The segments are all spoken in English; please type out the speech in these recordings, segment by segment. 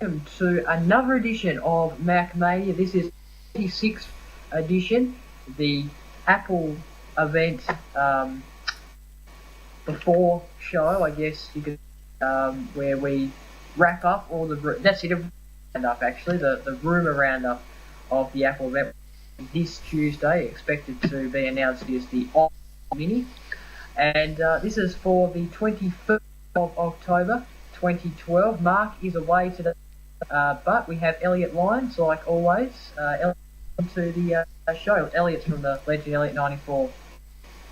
welcome to another edition of MacMania. This is 46th edition, the Apple event before show, I guess you could, where we wrap up all the that's it, roundup actually, the rumour roundup of the Apple event this Tuesday, expected to be announced as the iPad Mini, and this is for the 21st of October 2012. Mark is away today, but we have Elliot Lyons, like always. Elliot, welcome to the show. Elliot's from the Legend Elliot 94.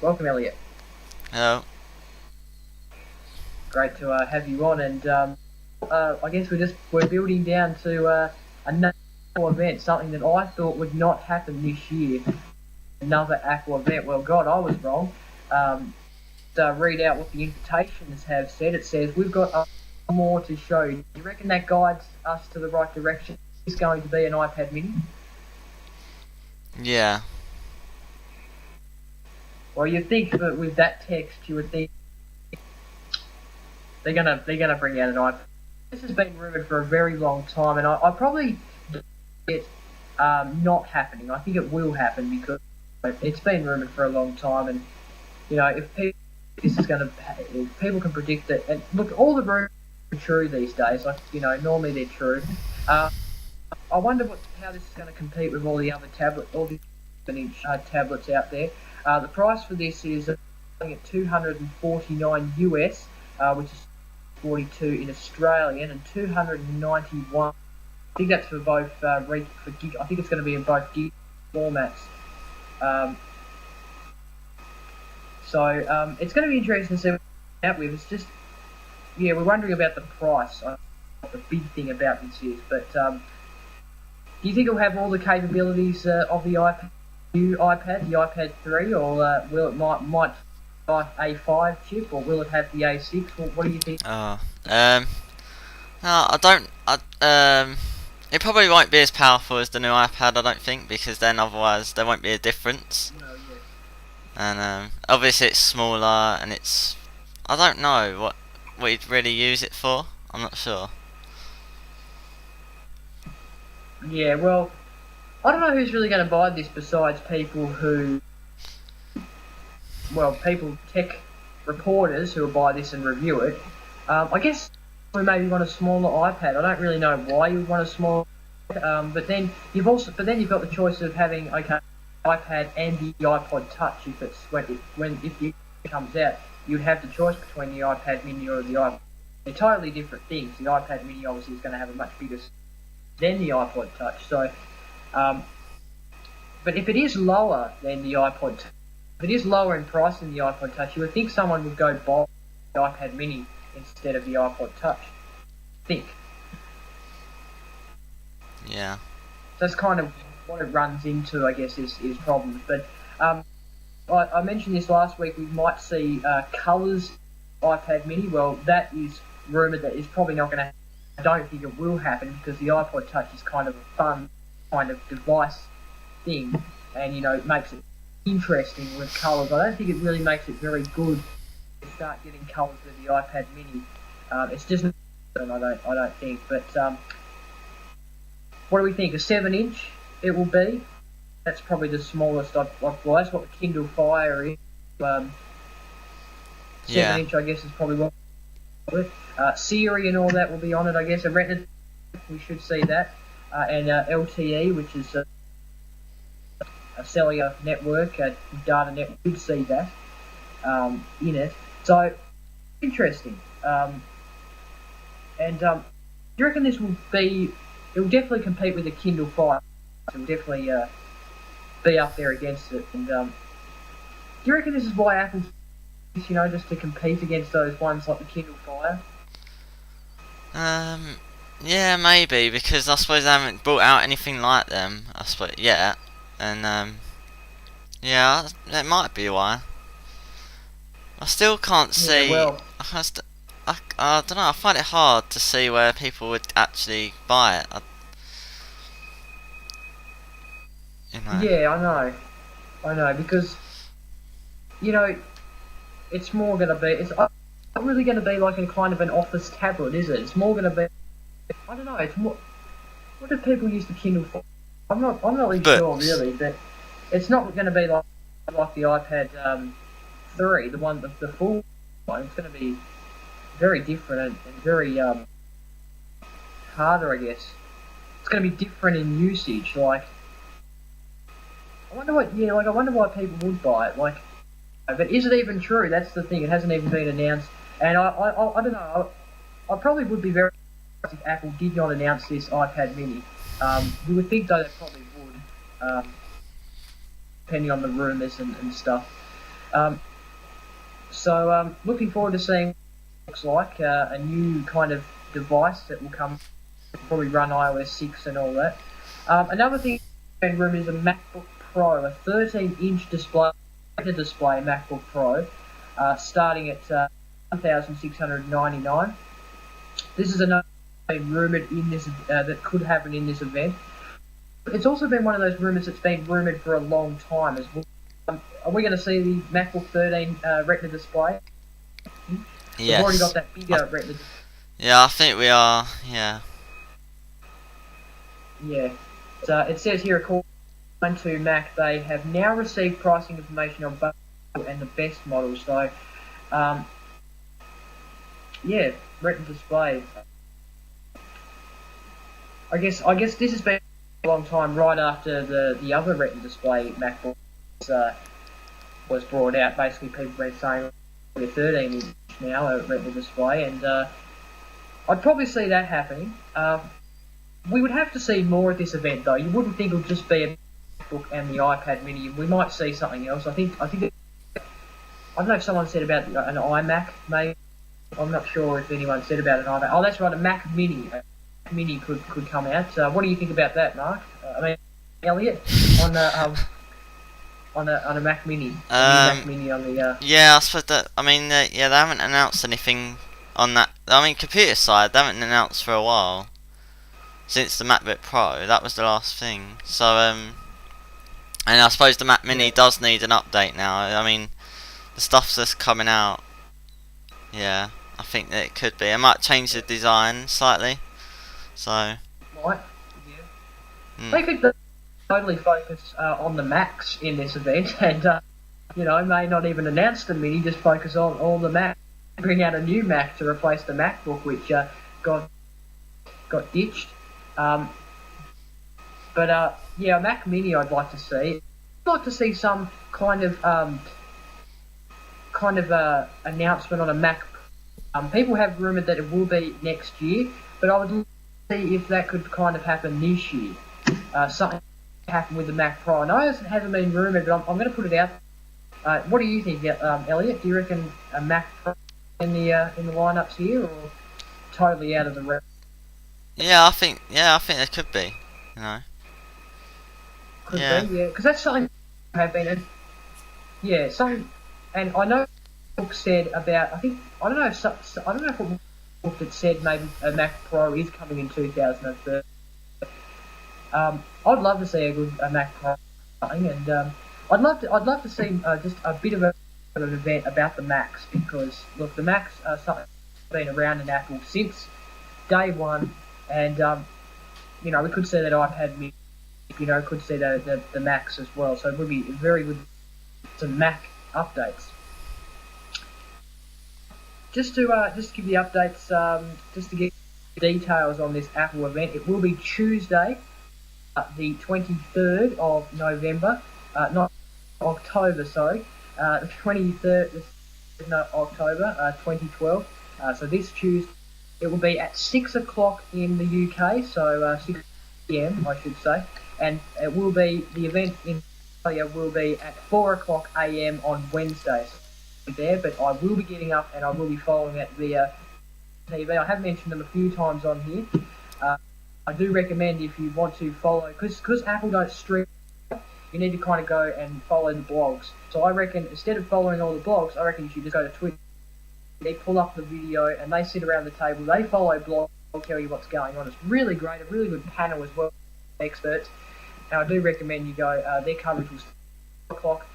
Welcome, Elliot. Hello. Great to have you on, and I guess we're building down to another event, something that I thought would not happen this year. Another Apple event. Well, God, I was wrong. Read out what the invitations have said. It says we've got more to show you. Do you reckon that guides us to the right direction? It's going to be an iPad Mini. Yeah. Well, you'd think that with that text, you would think they're gonna bring out an iPad. This has been rumoured for a very long time, and I probably it not happening. I think it will happen because it's been rumoured for a long time, and you know if people can predict it. And look, all the rumours are true these days. Like normally they're true. I wonder how this is going to compete with all the other all the 7-inch tablets out there. The price for this is at $249 US, which is 42 in Australian, and 291. I think that's for both for gig. I think it's going to be in both gig formats. So it's going to be interesting to see what it's out with. It's just, we're wondering about the price. The big thing about this is, but do you think it'll have all the capabilities of the new iPad, the iPad 3, or will it might A5 chip, or will it have the A6? What do you think? No, I don't. It probably won't be as powerful as the new iPad, I don't think, because then otherwise there won't be a difference. No, yeah. And obviously it's smaller, and I don't know what you'd really use it for. I'm not sure. Yeah, well, I don't know who's really going to buy this besides people tech reporters who will buy this and review it. I guess we maybe want a smaller iPad. I don't really know why you would want a smaller, but then you've got the choice of having iPad and the iPod Touch if it comes out. You'd have the choice between the iPad Mini or the iPod. They're totally different things. The iPad Mini obviously is going to have a much bigger than the iPod Touch. So, but if it is lower than the iPod, if it is lower in price than the iPod Touch, you would think someone would go buy the iPad Mini instead of the iPod Touch. Think. Yeah. That's kind of what it runs into, I guess, is problems. But I mentioned this last week. We might see colours iPad Mini. Well, that is rumoured that is probably not going to happen. I don't think it will happen because the iPod Touch is kind of a fun kind of device thing, and it makes it interesting with colours. I don't think it really makes it very good to start getting colours with the iPad Mini. It's just I don't think. But what do we think? A 7-inch it will be. That's probably the smallest. Well, that's what the Kindle Fire is. 7-inch, I guess, is probably what. Siri and all that will be on it, I guess. A Retina, we should see that, and LTE, which is a cellular network, a data network, we should see that in it. So interesting. And do you reckon this will be? It will definitely compete with the Kindle Fire. It will definitely be up there against it. And do you reckon this is why Apple's, just to compete against those ones like the Kindle Fire? Yeah, maybe, because I suppose they haven't brought out anything like them, I suppose, yet. And, yeah, that might be why. I still can't see. Yeah, well, I don't know, I find it hard to see where people would actually buy it. Yeah, I know, because, it's not really going to be like a kind of an office tablet, is it? It's more going to be I don't know. It's more. What do people use the Kindle for? I'm not really sure Books. really, but it's not going to be like the iPad 3, the full one. It's going to be very different and very harder, I guess. It's going to be different in usage. Like, I wonder why people would buy it. Like, but is it even true? That's the thing. It hasn't even been announced, and I don't know. I probably would be very surprised if Apple did not announce this iPad Mini. You would think though they probably would, depending on the rumours and stuff. Looking forward to seeing what it looks like, a new kind of device that will come, probably run iOS 6 and all that. Another thing in room is a MacBook Pro, a 13-inch display MacBook Pro, starting at $1,699. This is another thing rumoured in this that could happen in this event. It's also been one of those rumours that's been rumoured for a long time as well. Are we going to see the MacBook 13 Retina display? Yes. We've already got that bigger Retina display. Yeah, I think we are. Yeah. Yeah. So it says here, according to Mac, they have now received pricing information on both and the best models. So, yeah, Retina display. I guess this has been a long time, right after the other Retina display MacBook was brought out. Basically, people have been saying we're 13 inch now, a Retina display, and I'd probably see that happening. We would have to see more at this event, though. You wouldn't think it'll just be a MacBook and the iPad Mini. We might see something else. I don't know if someone said about an iMac, maybe. I'm not sure if anyone said about an iMac. Oh, that's right, a Mac Mini. A Mac Mini could come out. What do you think about that, Mark? Elliot, on a Mac Mini. Mac Mini on the. Yeah, I suppose that. I mean, yeah, they haven't announced anything on that. I mean, computer side, they haven't announced for a while. Since the MacBook Pro, that was the last thing. So, and I suppose the Mac Mini does need an update now. I mean, the stuff that's coming out. Yeah, I think that it could be. It might change the design slightly. So. Might. Yeah. They could totally focus on the Macs in this event, and may not even announce the Mini. Just focus on all the Macs. Bring out a new Mac to replace the MacBook, which got ditched. Yeah, a Mac Mini I'd like to see. I'd like to see some kind of announcement on a Mac. People have rumoured that it will be next year, but I would like to see if that could kind of happen this year. Something happen with the Mac Pro. I know it hasn't been rumoured, but I'm going to put it out. What do you think, Elliot? Do you reckon a Mac Pro in the lineups here, or totally out of the race? Yeah, I think there could be. You know. Could be, yeah, because that's something have been. Something, and I know book said about. I don't know if what book that said maybe a Mac Pro is coming in 2030. I'd love to see a Mac Pro thing, and I'd love to see just a bit of an event about the Macs, because look, the Macs are something that's been around in Apple since day one, and we could see that iPad Mini, could see the Macs as well. So it would be very good some Mac updates. Just to give the updates, just to get details on this Apple event, it will be Tuesday, the 23rd of November, not October, sorry, the 23rd of October, 2012. So this Tuesday, it will be at 6 o'clock in the UK, so 6 p.m. I should say, and it will be, the event in Australia will be at 4 o'clock a.m. on Wednesdays. There, but I will be getting up and I will be following it via TV. I have mentioned them a few times on here. I do recommend, if you want to follow, because Apple don't stream, you need to kind of go and follow the blogs. So I reckon, instead of following all the blogs, I reckon you should just go to Twitter. They pull up the video and they sit around the table. They follow blogs. They'll tell you what's going on. It's really great. A really good panel as well, experts. And I do recommend you go. Their coverage was 4 o'clock,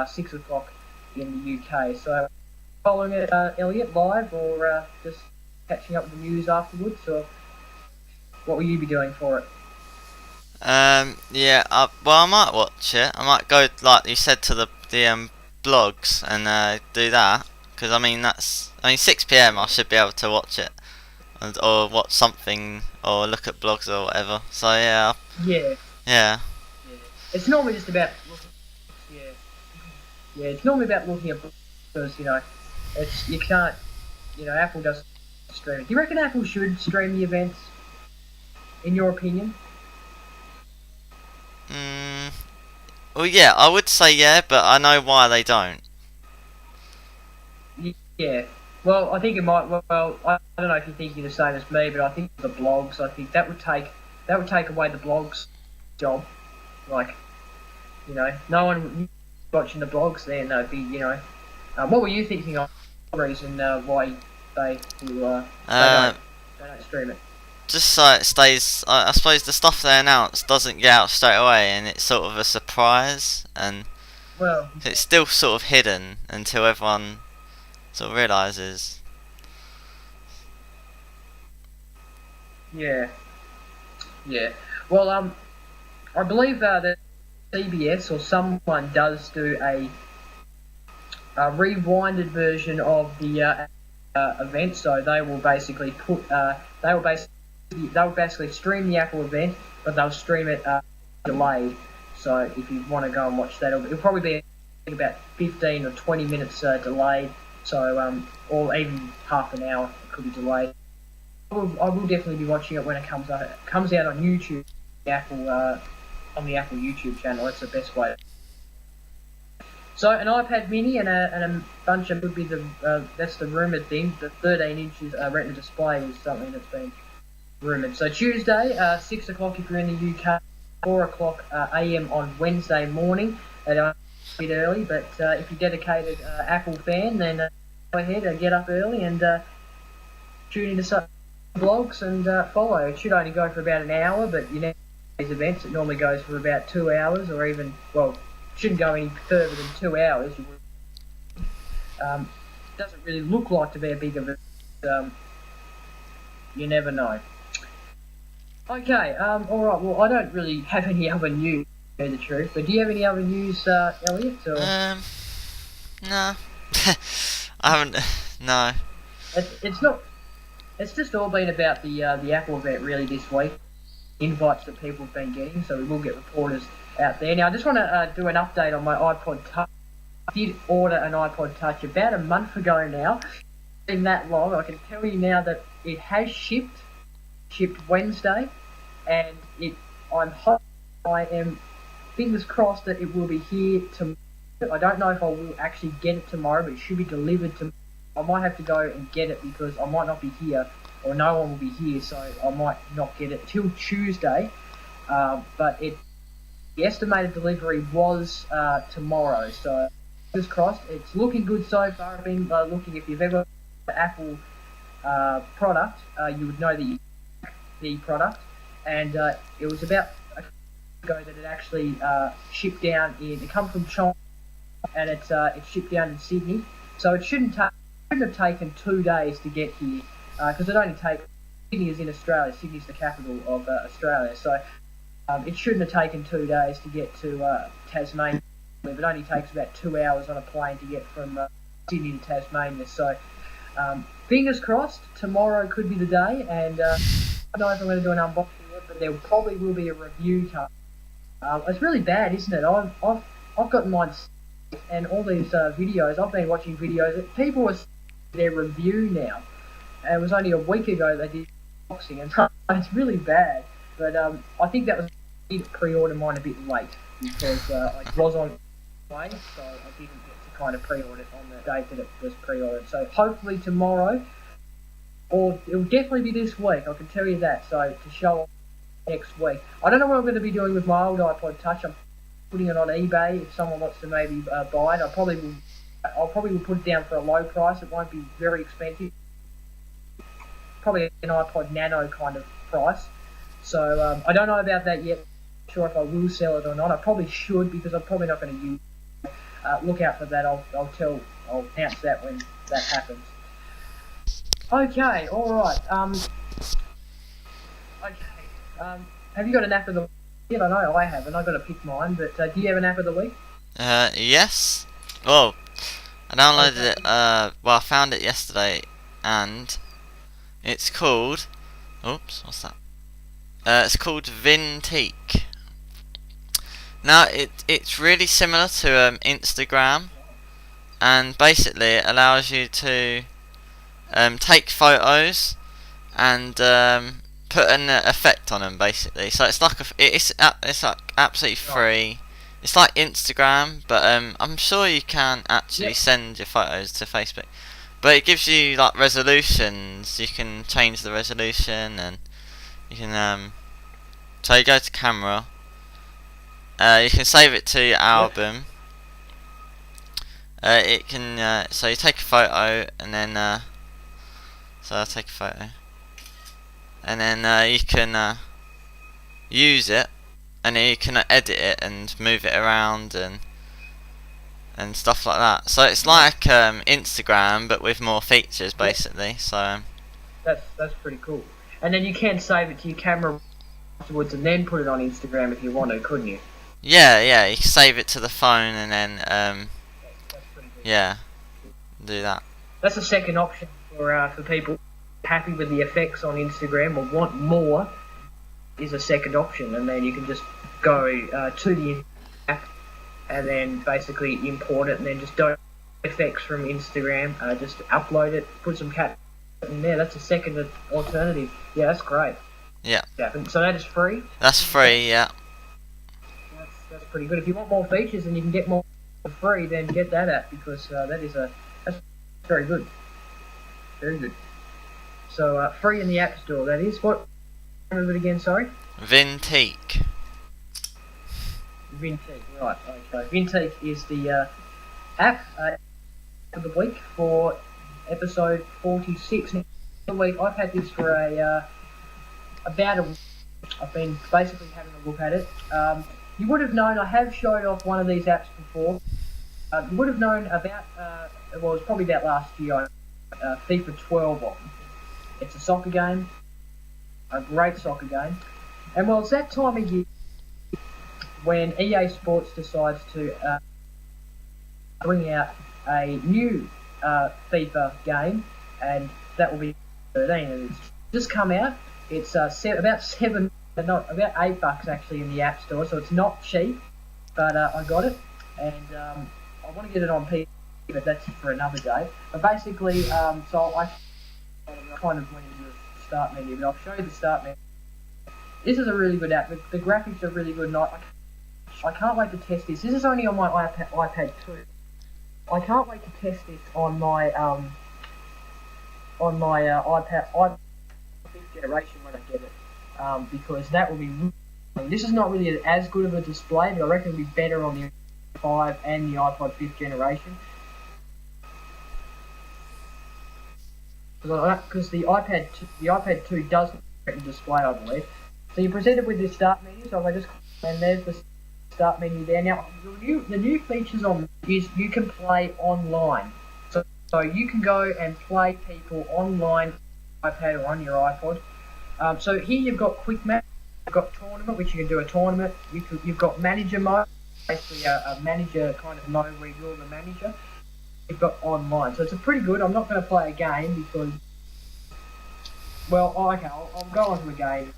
6 o'clock in the UK. So following it, Elliot, live, or just catching up with the news afterwards, or What will you be doing for it? Yeah. Well, I might watch it. I might go like you said to the blogs and do that because I mean 6 p.m. I should be able to watch it or watch something or look at blogs or whatever. So yeah. Yeah, Yeah. yeah. It's normally just about yeah, yeah. It's normally about looking at because it's you can't Apple does stream it. Do you reckon Apple should stream the events? In your opinion? Mm, well, yeah, I would say yeah, but I know why they don't. Yeah. Well, I think it might. Well, I don't know if you think you're the same as me, but I think the blogs. I think that would take away the blogs job. Like, no one would be watching the blogs then. They'd be, what were you thinking of the reason why Uh, they don't stream it? just so it stays. I suppose the stuff they announce doesn't get out straight away, and it's sort of a surprise, and Well, it's still sort of hidden until everyone sort of realizes. yeah, yeah. Well, I believe that CBS or someone does do a rewinded version of the event. So they will basically they'll basically stream the Apple event, but they'll stream it delayed. So if you want to go and watch that, it'll probably be about 15 or 20 minutes delayed. So or even half an hour it could be delayed. I will definitely be watching it when it comes out. It comes out on YouTube, on the Apple YouTube channel. That's the best way. So an iPad Mini and a bunch of would be that's the rumored thing. The 13 inches Retina display is something that's been rumored. So Tuesday, 6 o'clock if you're in the UK, 4 o'clock AM on Wednesday morning. A bit early, but if you're a dedicated Apple fan, then go ahead and get up early and tune into some blogs and follow. It should only go for about an hour, but these events it normally goes for about 2 hours, or even shouldn't go any further than 2 hours. Doesn't really look like to be a big event. You never know. Okay, all right. Well, I don't really have any other news, to tell you the truth. But do you have any other news, Elliot? Or? No. I haven't. No. It's not. It's just all been about the Apple event really this week. Invites that people have been getting, so we will get reporters out there. Now, I just want to do an update on my iPod Touch. I did order an iPod Touch about a month ago now. It's been that long. I can tell you now that it has shipped Wednesday, and I'm hoping, I am fingers crossed that it will be here tomorrow. I don't know if I will actually get it tomorrow, but it should be delivered tomorrow. I might have to go and get it because I might not be here, or no one will be here, so I might not get it till Tuesday. But the estimated delivery was tomorrow, so fingers crossed. It's looking good so far. I've been looking. If you've ever bought an Apple product, you would know the product, and it was about a week ago that it actually shipped down in. It comes from China, and it's shipped down in Sydney, so it shouldn't have taken 2 days to get here, because it only takes. Sydney is in Australia. Sydney's the capital of Australia, so it shouldn't have taken 2 days to get to Tasmania. It only takes about 2 hours on a plane to get from Sydney to Tasmania. So fingers crossed, tomorrow could be the day, and I don't know if I'm going to do an unboxing yet, but there probably will be a review. It's really bad, isn't it? I've gotten mine, and all these videos. I've been watching videos. People are their review now. And it was only a week ago they did unboxing, and it's really bad. But I think that was I did pre-order mine a bit late because I was on way, so I didn't get to kind of pre-order it on the date that it was pre-ordered. So hopefully tomorrow, or it'll definitely be this week. I can tell you that. So to show up next week. I don't know what I'm going to be doing with my old iPod Touch. I'm putting it on eBay if someone wants to maybe buy it. I'll probably will put it down for a low price. It won't be very expensive. Probably an iPod Nano kind of price. So I don't know about that yet. Not sure if I will sell it or not. I probably should because I'm probably not going to use it. Look out for that. I'll announce that when that happens. Okay, alright. Okay, Have you got an app of the week? I know I haven't. I've got to pick mine, but do you have an app of the week? Yes. Well, I downloaded Okay. it. Well, I found it yesterday, and it's called. Oops, what's that? It's called Vinteak. Now, it's really similar to Instagram, and basically it allows you to take photos and put an effect on them, basically. So it's like it's like absolutely free. It's like Instagram, but I'm sure you can actually send your photos to Facebook. But it gives you like resolutions. You can change the resolution, and you can so you go to camera. You can save it to your album. It can so you take a photo, and then so I'll take a photo, and then you can use it, and then you can edit it and move it around and stuff like that. So it's like Instagram, but with more features, basically. So That's pretty cool. And then you can save it to your camera afterwards, and then put it on Instagram if you want to, couldn't you? yeah, you can save it to the phone, and then That's pretty good. yeah, do that. That's a second option for people happy with the effects on Instagram or want more. Is a second option, and then you can just go to the app and then basically import it, and then just do effects from Instagram. Just upload it, put some cat in there. That's a second alternative. Yeah, that's great. Yeah, So that is free. that's free. Yeah. That's pretty good. If you want more features and you can get more for free, then get that app because that's very good. Very good. So free in the App Store. That is what. Remember it again. Sorry. Vinteak. Vinteak. Right. Okay. Vinteak is the app of the week for episode 46. Now, the week I've had this for about a week. I've been basically having a look at it. You would have known I have showed off one of these apps before. You would have known about, well, it was probably about last year, FIFA 12 on. It's a soccer game, a great soccer game. And well, it's that time of year when EA Sports decides to bring out a new FIFA game, and that will be 13. And it's just come out. It's about $8 actually in the App Store, so it's not cheap. But I got it, and I want to get it on PC, but that's for another day. But basically, so I kind of went into the start menu, but I'll show you the start menu. This is a really good app. The graphics are really good, and I can't wait to test this. This is only on my iPad 2. I can't wait to test this on my iPad 5th generation when I get it, because that will be. This is not really as good of a display, but I reckon it'll be better on the 5 and the iPod 5th generation. Because the iPad 2 does have a display, I believe. So you're presented with this start menu. So if I just and there's the start menu there. Now the new features on is you can play online. So you can go and play people online, iPad or on your iPod. So here you've got quick match, you've got tournament, which you can do a tournament. You've got manager mode, basically a manager kind of mode where you're the manager. You've got online, so it's a pretty good. I'm not going to play a game because, well, okay, I'll go on to a game.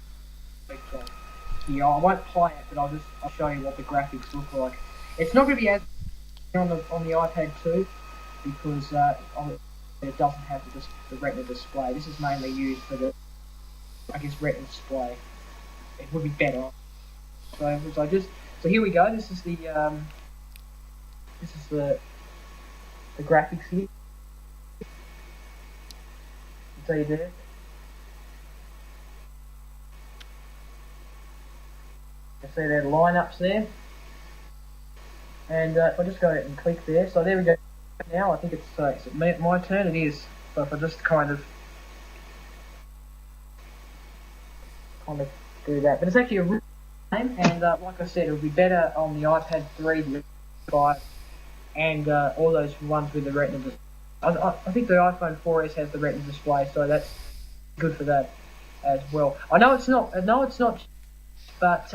Yeah, I won't play it, but I'll show you what the graphics look like. It's not going to be as on the iPad 2 because it doesn't have the Retina display. This is mainly used for the, I guess, Retina display. It would be better. So here we go. This is the graphics here. So you there. You see there the lineups there. And if I just go and click there, so there we go. Now I think it's my turn. It is. So if I just kind of do that, but it's actually a real game, and like I said, it'll be better on the iPad 3, the 5, and all those ones with the Retina display. I think the iPhone 4S has the Retina display, so that's good for that as well. I know it's not but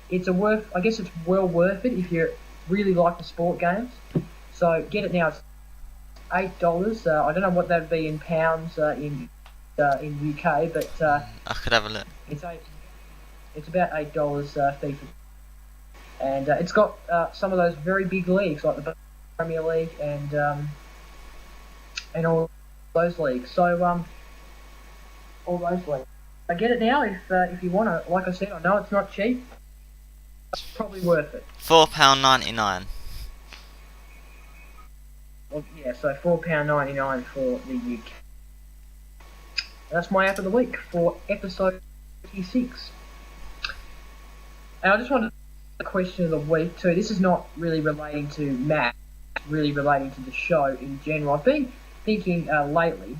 it's I guess it's well worth it if you really like the sport games. So get it now. It's $8. I don't know what that'd be in pounds in UK, but I could have a look. It's about $8 FIFA, and it's got some of those very big leagues like the Premier League and all those leagues. So all those leagues. I get it now if you want to. Like I said, I know it's not cheap. It's probably worth it. £4.99. Well, yeah, so £4.99 for the UK. That's my app of the week for episode 46. And I just wanted the question of the week too. This is not really relating to Matt, really relating to the show in general. I've been thinking lately,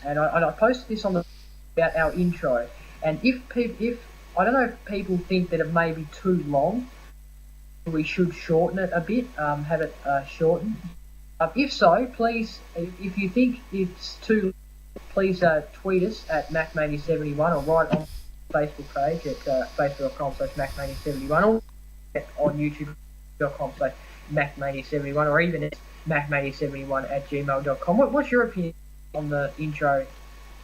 and I posted this on about our intro. And if I don't know if people think that it may be too long, we should shorten it a bit, have it shortened. If so, please, if you think it's too, please tweet us at MacMania71 or write on the Facebook page at facebook.com/MacMania71 or on YouTube.com/MacMania71 or even at MacMania71@gmail.com. What's your opinion on the intro,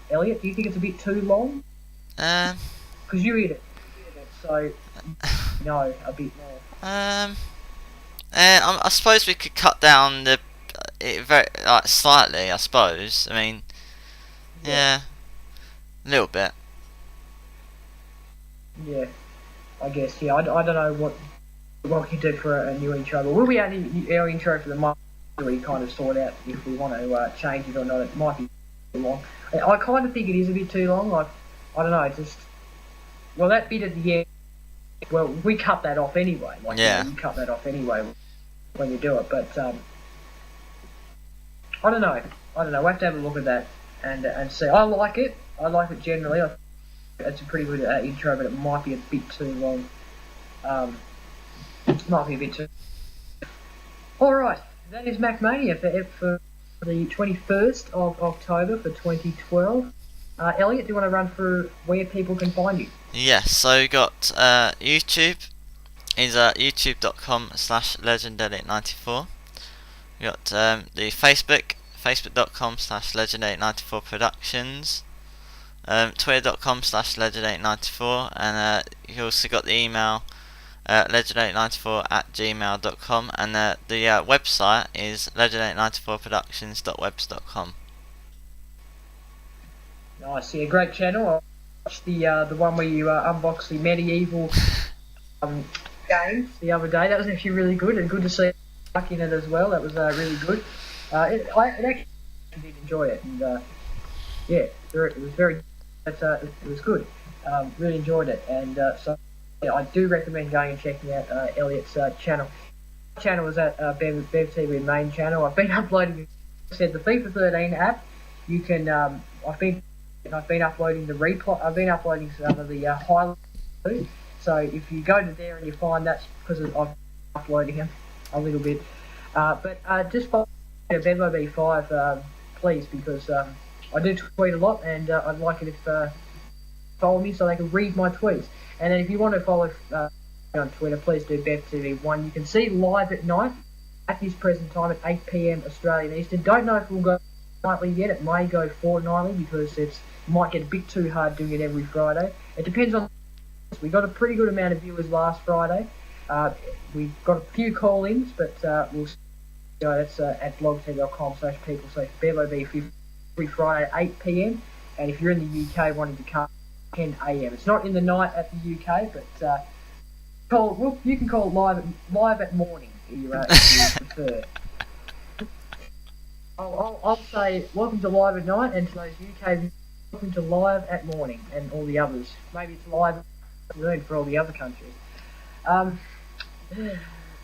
Elliot? Do you think it's a bit too long? Because you read it, so no, a bit more. I suppose we could cut down it very slightly. I suppose. I mean, yeah, a little bit. Yeah, I guess. Yeah, I don't know what we do for a new intro, but will we add our intro for the month? We kind of sort out if we want to change it or not. It might be too long. I kind of think it is a bit too long. Like, I don't know, that bit at the end. Well, we cut that off anyway. Like, yeah. You cut that off anyway when you do it. But I don't know. We'll have to have a look at that and see. I like it. Generally. It's a pretty good intro, but it might be a bit too long. Might be a bit too. All right, that is MacMania for the 21st of October for 2012. Elliot, do you want to run through where people can find you? Yes, so you got YouTube is youtube.com/legendelliot94. You got the facebook.com/legend894productions, twitter.com/legend894, and you also got the email legend894@gmail.com, and the website is legend894productions.webs.com. Nice, yeah, great channel. I watched the one where you unboxed the medieval games the other day. That was actually really good, and good to see Luck in it as well. That was really good. I actually did enjoy it, and yeah, it was very. It was good. Really enjoyed it, and so yeah, I do recommend going and checking out Elliot's channel. My channel is at Bev TV main channel. I've been uploading, the FIFA 13 app. You can I've been uploading the replay. I've been uploading some of the highlights too. So if you go to there and you find that's because I'm uploading them a little bit. But just follow BevOB5, please, because I do tweet a lot, and I'd like it if follow me so they can read my tweets. And then if you want to follow on Twitter, please do BevTV1. You can see live at night at this present time at 8 PM Australian Eastern. Don't know if we'll go nightly yet. It may go fortnightly because it might get a bit too hard doing it every Friday. It depends on. We got a pretty good amount of viewers last Friday. We got a few call-ins, but we'll see. That's at blogtv.com/people/BevOB every Friday at 8 PM. And if you're in the UK wanting to come 10 AM, it's not in the night at the UK, but you can call it live at morning if you prefer. I'll say welcome to live at night, and to those UK, welcome to live at morning, and all the others. Maybe it's live afternoon for all the other countries.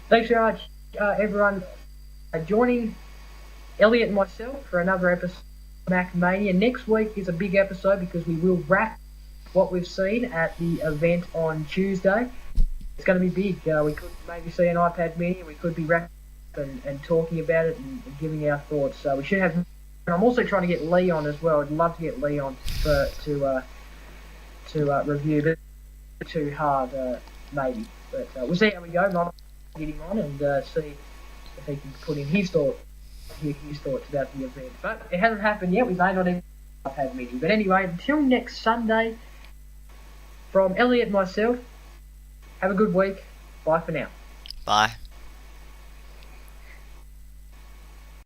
Thanks very much, everyone, joining Elliot and myself for another episode of MacMania. Next week is a big episode because we will wrap what we've seen at the event on Tuesday. It's going to be big. We could maybe see an iPad mini, and we could be wrapping up and talking about it and giving our thoughts. We should have. And I'm also trying to get Leon as well. I'd love to get Leon to review. But too hard, maybe. But we'll see how we go. Might get him on and see if he can put in his thoughts about the event. But it hasn't happened yet. We may not even have meeting. But anyway, until next Sunday, from Elliot and myself, have a good week. Bye for now. Bye.